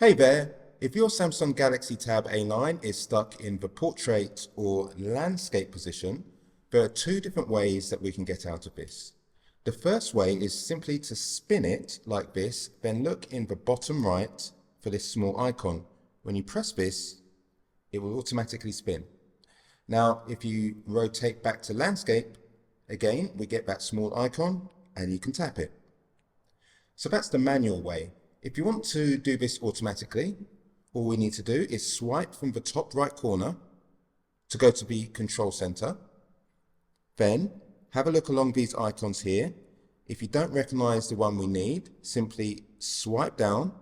Hey there, if your Samsung Galaxy Tab A9 is stuck in the portrait or landscape position, there are two different ways that we can get out of this. The first way is simply to spin it like this, then look in the bottom right for this small icon. When you press this, it will automatically spin. Now, if you rotate back to landscape, again, we get that small icon and you can tap it. So that's the manual way. If you want to do this automatically, all we need to do is swipe from the top right corner to go to the control center. Then have a look along these icons here. If you don't recognize the one we need, simply swipe down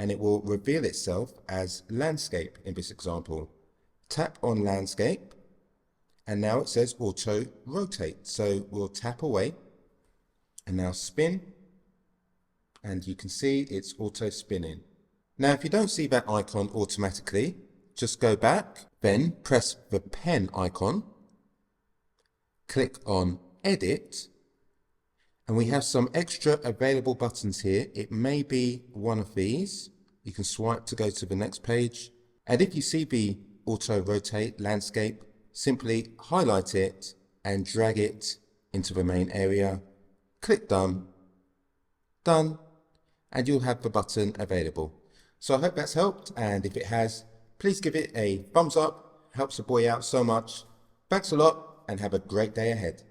and it will reveal itself as landscape in this example. Tap on landscape and now it says auto rotate. So we'll tap away and now spin. And you can see it's auto spinning. Now, if you don't see that icon automatically, just go back, then press the pen icon, click on edit, and we have some extra available buttons here. It may be one of these. You can swipe to go to the next page. And if you see the auto rotate landscape, simply highlight it and drag it into the main area. Click done, and you'll have the button available. So I hope that's helped, and if it has, please give it a thumbs up. Helps the boy out so much. Thanks a lot and have a great day ahead.